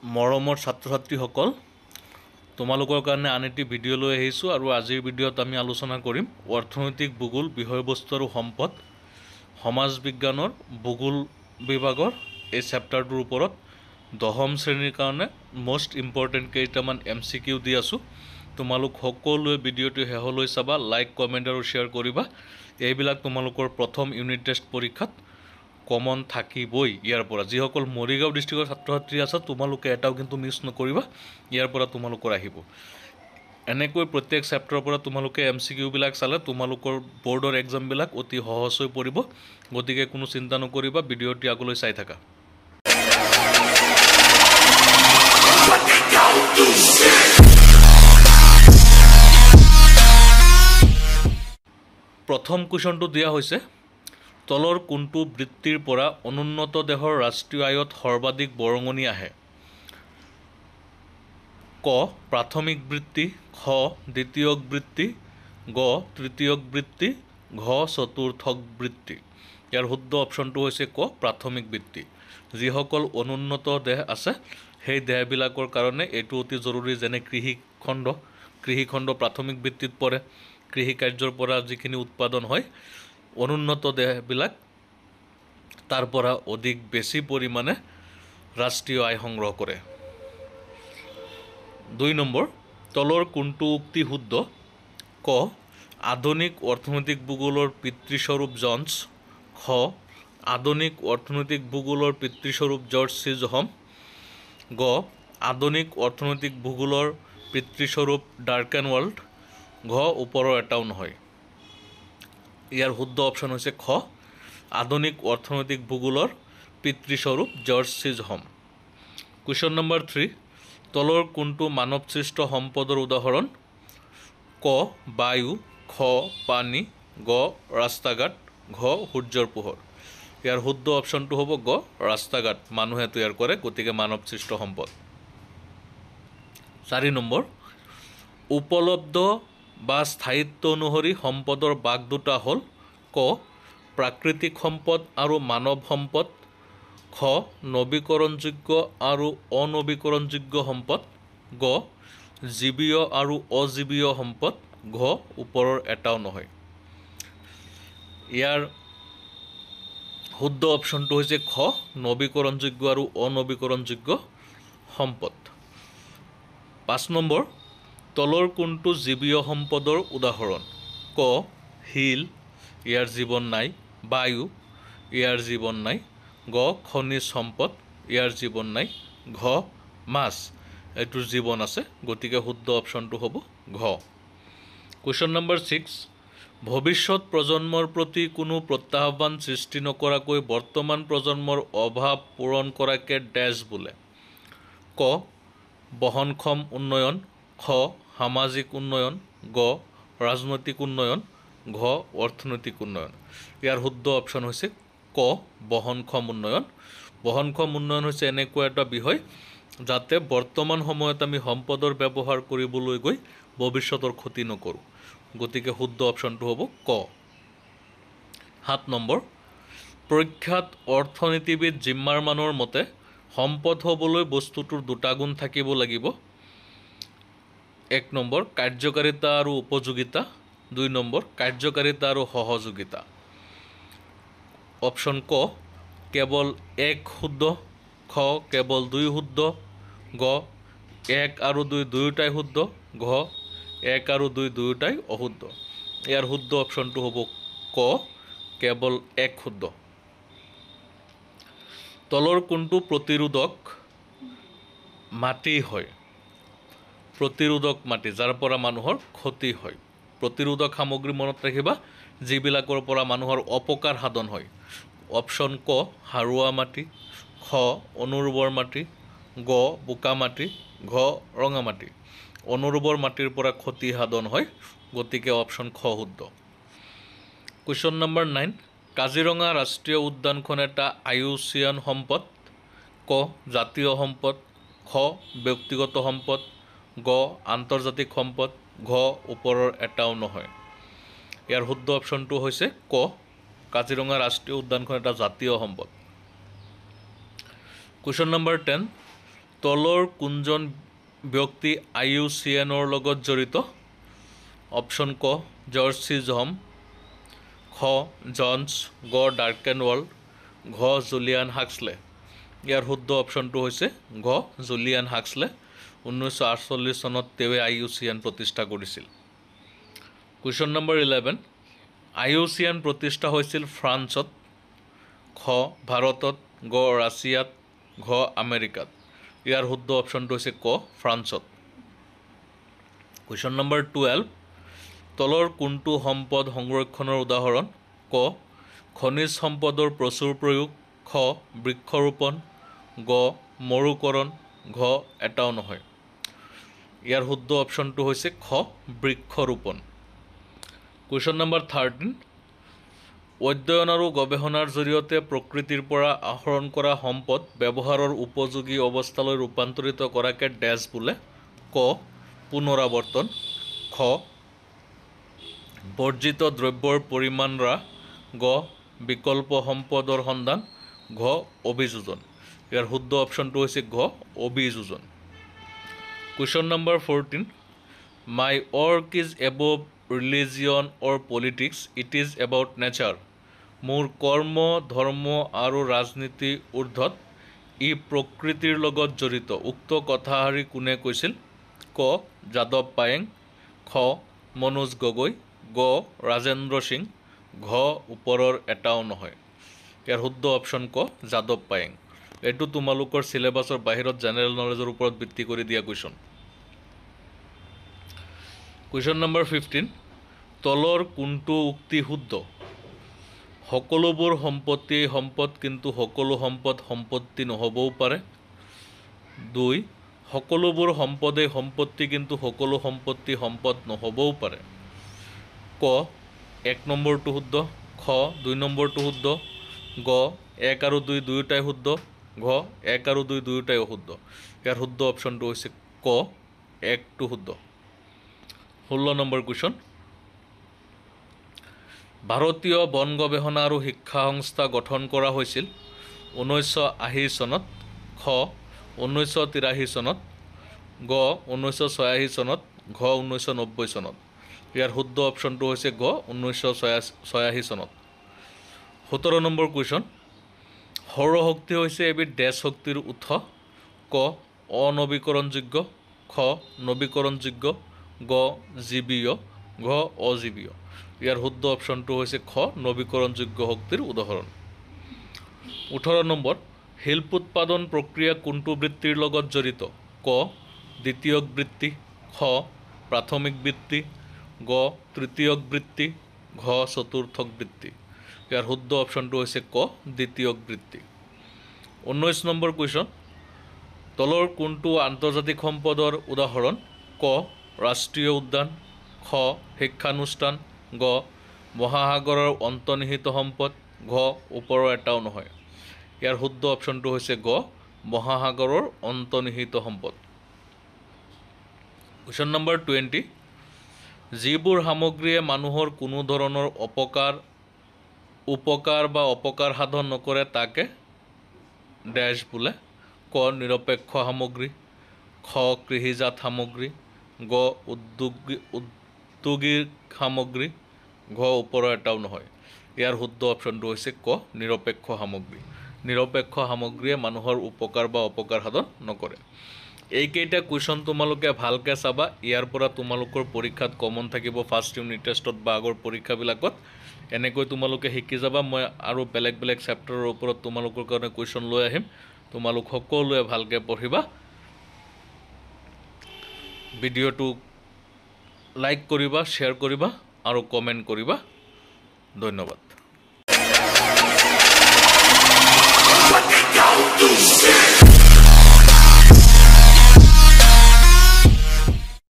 মৰমৰ ছাত্ৰ-ছাত্ৰীসকল, তোমালোকৰ কাৰণে আন এটি ভিডিঅ' লৈ আহিছোঁ আৰু আজিৰ ভিডিঅ'ত আমি আলোচনা কৰিম অৰ্থনৈতিক ভূগোল বিষয়বস্তু আৰু সম্পদ সমাজ বিজ্ঞানৰ ভূগোল বিভাগৰ এই চেপ্টাৰটোৰ ওপৰত 10ম শ্ৰেণীৰ কাৰণে মোষ্ট ইম্পৰ্টেণ্ট কেইটামান MCQ দি আছোঁ। তোমালোক সকলোৱে ভিডিঅ'টো শেষলৈ চাবা, লাইক কমেণ্ট আৰু শ্বেয়াৰ কৰিবা। এইবিলাক তোমালোকৰ প্ৰথম ইউনিট টেষ্ট পৰীক্ষাত কমন থাকিবই। ইয়াৰ পৰা যিসকল মৰিগাঁও ডিষ্ট্ৰিক্টৰ ছাত্ৰ-ছাত্ৰী আছে তোমালোকে এটাও কিন্তু মিছ নকৰিবা, ইয়াৰ পৰা তোমালোকৰ আহিব। এনেকৈ প্ৰত্যেক চেপ্টাৰৰ পৰা তোমালোকে MCQ বিলাক চালে তোমালোকৰ বৰ্ডৰ এক্সামবিলাক অতি সহজ হৈ পৰিব। গতিকে কোনো চিন্তা নকৰিবা, ভিডিঅ'টি আগলৈ চাই থাকা। প্ৰথম কুৱেশ্যনটো দিয়া হৈছে, তলৰ কোনটো বৃত্তিৰ পৰা অনুন্নত দেশৰ ৰাষ্ট্ৰীয় আয়ত সৰ্বাধিক বৰঙণি আহে? ক প্ৰাথমিক বৃত্তি, খ দ্বিতীয়ক বৃত্তি, গ তৃতীয়ক বৃত্তি, ঘ চতুৰ্থক বৃত্তি। ইয়াৰ শুদ্ধ অপশ্যনটো হৈছে ক প্ৰাথমিক বৃত্তি। যিসকল অনুন্নত দেশ আছে সেই দেশবিলাকৰ কাৰণে এইটো অতি জৰুৰী, যেনে কৃষিখণ্ড প্ৰাথমিক বৃত্তিত পৰে। কৃষি কাৰ্যৰ পৰা যিখিনি উৎপাদন হয় অনুন্নত দেশবিলাক তাৰ পৰা অধিক বেছি পৰিমাণে ৰাষ্ট্ৰীয় আয় সংগ্ৰহ কৰে। 2 নম্বৰ, তলৰ কোনটো উক্তি শুদ্ধ? ক আধুনিক অৰ্থনৈতিক ভূগোলৰ পিতৃস্বৰূপ জনছ, খ আধুনিক অৰ্থনৈতিক ভূগোলৰ পিতৃস্বৰূপ জৰ্জ চি জহম, গ আধুনিক অৰ্থনৈতিক ভূগোলৰ পিতৃস্বৰূপ ডাৰ্কেনৱাল্ড, ঘ ওপৰৰ এটাও নহয়। ইয়াৰ শুদ্ধ অপশ্যন হৈছে খ আধুনিক অৰ্থনৈতিক ভূগোলৰ পিতৃস্বৰূপ জৰ্জ চি জহম। কুৱেশ্যন নম্বৰ 3, তলৰ কোনটো মানৱসৃষ্ট সম্পদৰ উদাহৰণ? ক বায়ু, খ পানী, গ ৰাস্তা ঘাট, ঘ সূৰ্যৰ পোহৰ। ইয়াৰ শুদ্ধ অপশ্যনটো হ'ব গ ৰাস্তা ঘাট, মানুহে তৈয়াৰ কৰে, গতিকে মানৱসৃষ্ট সম্পদ। 4 নম্বৰ, উপলব্ধ বা স্থায়িত্ব অনুসৰি সম্পদৰ ভাগ দুটা হ'ল? ক প্ৰাকৃতিক সম্পদ আৰু মানৱ সম্পদ, খ নৱীকৰণযোগ্য আৰু অনৱীকৰণযোগ্য সম্পদ, গ জীৱীয় আৰু অজীৱীয় সম্পদ, ঘ ওপৰৰ এটাও নহয়। ইয়াৰ শুদ্ধ অপশ্যনটো হৈছে খ নৱীকৰণযোগ্য আৰু অনৱীকৰণযোগ্য সম্পদ। 5 নম্বৰ, তলৰ কোনটো জীৱীয় সম্পদৰ উদাহৰণ? ক শিল, ইয়াৰ জীৱন নাই, বায়ু, ইয়াৰ জীৱন নাই, গ খনিজ সম্পদ, ইয়াৰ জীৱন নাই, ঘ মাছ, এইটোৰ জীৱন আছে, গতিকে শুদ্ধ অপশ্যনটো হ'ব ঘ। কুৱেশ্যন নম্বৰ 6, ভৱিষ্যত প্ৰজন্মৰ প্ৰতি কোনো প্ৰত্যাহ্বান সৃষ্টি নকৰাকৈ বৰ্তমান প্ৰজন্মৰ অভাৱ পূৰণ কৰাকে ডেছ বোলে? ক বহনক্ষম উন্নয়ন, খ সামাজিক উন্নয়ন, গ ৰাজনৈতিক উন্নয়ন, ঘ অৰ্থনৈতিক উন্নয়ন। ইয়াৰ শুদ্ধ অপশ্যন হৈছে ক বহনক্ষম উন্নয়ন। বহনক্ষম উন্নয়ন হৈছে এনেকুৱা এটা বিষয় যাতে বৰ্তমান সময়ত আমি সম্পদৰ ব্যৱহাৰ কৰিবলৈ গৈ ভৱিষ্যতৰ ক্ষতি নকৰোঁ, গতিকে শুদ্ধ অপশ্যনটো হ'ব ক। 7 নম্বৰ, প্ৰখ্যাত অৰ্থনীতিবিদ জিম্মাৰমানৰ মতে সম্পদ হ'বলৈ বস্তুটোৰ দুটা গুণ থাকিব লাগিব। 1 নম্বৰ কাৰ্যকাৰিতা আৰু উপযোগিতা, 2 নম্বৰ কাৰ্যকাৰিতা আৰু সহযোগিতা। অপশ্যন ক কেৱল 1 শুদ্ধ, খ কেৱল 2 শুদ্ধ, গ 1 আৰু 2 দুয়োটাই শুদ্ধ, ঘ 1 আৰু 2 দুয়োটাই অশুদ্ধ। ইয়াৰ শুদ্ধ অপশ্যনটো হ'ব ক কেৱল 1 শুদ্ধ। তলৰ কোনটো প্ৰতিৰোধক মাটি হয়? প্ৰতিৰোধক মাটি, যাৰ পৰা মানুহৰ ক্ষতি হয়। প্ৰতিৰোধক সামগ্ৰী মনত ৰাখিবা যিবিলাকৰ পৰা মানুহৰ অপকাৰ সাধন হয়। অপশ্যন ক সাৰুৱা মাটি, খ অনুৰ্বৰ মাটি, গ বোকা মাটি, ঘ ৰঙা মাটি। অনুৰ্বৰ মাটিৰ পৰা ক্ষতি সাধন হয়, গতিকে অপশ্যন খ শুদ্ধ। কুৱেশ্যন নম্বৰ 9, কাজিৰঙা ৰাষ্ট্ৰীয় উদ্যানখন এটা IUCN সম্পদ? ক জাতীয় সম্পদ, খ ব্যক্তিগত সম্পদ, গ আন্তৰ্জাতিক সম্পদ, ঘ ওপৰৰ এটাও নহয়। ইয়াৰ শুদ্ধ অপশ্যনটো হৈছে ক কাজিৰঙা ৰাষ্ট্ৰীয় উদ্যানখন এটা জাতীয় সম্পদ। কুৱেশ্যন নম্বৰ 10, তলৰ কোনজন ব্যক্তি IUCNৰ লগত জড়িত? অপশ্যন ক জৰ্জ চি জহম, খ জনছ, গ ডাৰ্কেনৱাল্ড, ঘ জুলিয়ান হাক্সলে। ইয়াৰ শুদ্ধ অপশ্যনটো হৈছে ঘ জুলিয়ান হাক্সলে। 1948 চনত তেওঁৱে IUCN প্ৰতিষ্ঠা কৰিছিল। কুৱেশ্যন নম্বৰ 11, IUCN প্ৰতিষ্ঠা হৈছিল ফ্ৰান্সত, খ ভাৰতত, গ ৰাছিয়াত, ঘ আমেৰিকাত। ইয়াৰ শুদ্ধ অপশ্যনটো হৈছে ক ফ্ৰান্সত। কুৱেশ্যন নম্বৰ 12, তলৰ কোনটো সম্পদ সংৰক্ষণৰ উদাহৰণ? ক খনিজ সম্পদৰ প্ৰচুৰ প্ৰয়োগ, খ বৃক্ষৰোপণ, গ মৰুকৰণ, ঘ এটাও নহয়। ইয়াৰ শুদ্ধ অপশ্যনটো হৈছে খ বৃক্ষৰোপণ। কুৱেশ্যন নম্বৰ 13, অধ্যয়ন আৰু গৱেষণাৰ জৰিয়তে প্ৰকৃতিৰ পৰা আহৰণ কৰা সম্পদ ব্যৱহাৰৰ উপযোগী অৱস্থালৈ ৰূপান্তৰিত কৰাকে ডেছ বোলে? ক পুনৰাৱৰ্তন, খ বৰ্জিত দ্ৰব্যৰ পৰিমাণ হ্ৰাস, গ বিকল্প সম্পদৰ সন্ধান, ঘ অভিযোজন। ইয়াৰ শুদ্ধ অপশ্যনটো হৈছে ঘ অভিযোজন। Question number 14, my work is above religion or politics, it is about nature. মোৰ কৰ্ম, ধৰ্ম আৰু ৰাজনীতি ঊৰ্ধত, ই প্ৰকৃতিৰ লগত জড়িত। উক্ত কথাষাৰি কোনে কৈছিল? ক যাদৱ পায়েং, খ মনোজ গগৈ, গ ৰাজেন্দ্ৰ সিং, ঘ ওপৰৰ এটাও নহয়। ইয়াৰ শুদ্ধ অপশ্যন ক যাদৱ পায়েং। এইটো তোমালোকৰ চিলেবাছৰ বাহিৰত জেনেৰেল নলেজৰ ওপৰত ভিত্তি কৰি দিয়া কুৱেশ্যন। কুৱেশ্যন নম্বৰ 15, তলৰ কোনটো উক্তি শুদ্ধ? সকলোবোৰ সম্পত্তিয়েই সম্পদ, কিন্তু সকলো সম্পদ সম্পত্তি নহ'বও পাৰে। 2, সকলোবোৰ সম্পদেই সম্পত্তি, কিন্তু সকলো সম্পত্তি সম্পদ নহ'বও পাৰে। ক 1 নম্বৰটো শুদ্ধ, খ 2 নম্বৰটো শুদ্ধ, গ 1 আৰু 2 দুয়োটাই শুদ্ধ, ঘ 1 আৰু 2 দুয়োটাই অশুদ্ধ। ইয়াৰ শুদ্ধ অপশ্যনটো হৈছে ক 1টো শুদ্ধ। 16 নম্বৰ কুৱেশ্যন, ভাৰতীয় বন গৱেষণা আৰু শিক্ষা সংস্থা গঠন কৰা হৈছিল 1980 চনত, খ 1983 চনত, গ 1986 চনত, ঘ 1990 চনত। ইয়াৰ শুদ্ধ অপশ্যনটো হৈছে গ 1986 চনত। 17 নম্বৰ কুৱেশ্যন, সৌৰশক্তি হৈছে এবিধ ডেছ শক্তিৰ উৎস? ক অনবীকৰণযোগ্য, খ নবীকৰণযোগ্য, গ জীৱীয়, ঘ অজীৱীয়। ইয়াৰ শুদ্ধ অপশ্যনটো হৈছে খ নবীকৰণযোগ্য শক্তিৰ উদাহৰণ। 18 নম্বৰ, শিল্প উৎপাদন প্ৰক্ৰিয়া কোনটো বৃত্তিৰ লগত জড়িত? ক দ্বিতীয়ক বৃত্তি, খ প্ৰাথমিক বৃত্তি, গ তৃতীয়ক বৃত্তি, ঘ চতুৰ্থক বৃত্তি। ইয়াৰ শুদ্ধ অপশ্যনটো হৈছে ক দ্বিতীয়ক বৃত্তি। 19 নম্বৰ কুৱেশ্যন, তলৰ কোনটো আন্তৰ্জাতিক সম্পদৰ উদাহৰণ? ক ৰাষ্ট্ৰীয় উদ্যান, খ শিক্ষানুষ্ঠান, গ মহাসাগৰৰ অন্তৰ্নিহিত সম্পদ, ঘ ওপৰৰ এটাও নহয়। ইয়াৰ শুদ্ধ অপশ্যনটো হৈছে গ মহাসাগৰৰ অন্তৰ্নিহিত সম্পদ। কুৱেশ্যন নম্বৰ 20, যিবোৰ সামগ্ৰীয়ে মানুহৰ কোনো ধৰণৰ উপকাৰ বা অপকাৰ সাধন নকৰে তাকে ডেছ বোলে? ক নিৰপেক্ষ সামগ্ৰী, খ কৃষিজাত সামগ্ৰী, গ উদ্যোগিক সামগ্ৰী, ঘ ওপৰৰ এটাও নহয়। ইয়াৰ শুদ্ধ অপশ্যনটো হৈছে ক নিৰপেক্ষ সামগ্ৰী। নিৰপেক্ষ সামগ্ৰীয়ে মানুহৰ উপকাৰ বা অপকাৰ সাধন নকৰে। এইকেইটা কুৱেশ্যন তোমালোকে ভালকৈ চাবা। ইয়াৰ পৰা তোমালোকৰ পৰীক্ষাত কমন থাকিব ফাৰ্ষ্ট ইউনিট টেষ্টত বা আগৰ পৰীক্ষাবিলাকত। এনেকৈ তোমালোকে শিকি যাবা। মই আৰু বেলেগ বেলেগ চেপ্টাৰৰ ওপৰত তোমালোকৰ কাৰণে কুৱেশ্যন লৈ আহিম। তোমালোক সকলোৱে ভালকৈ পঢ়িবা। ভিডিঅ'টো লাইক কৰিবা, শ্বেয়াৰ কৰিবা আৰু কমেণ্ট কৰিবা। ধন্যবাদ।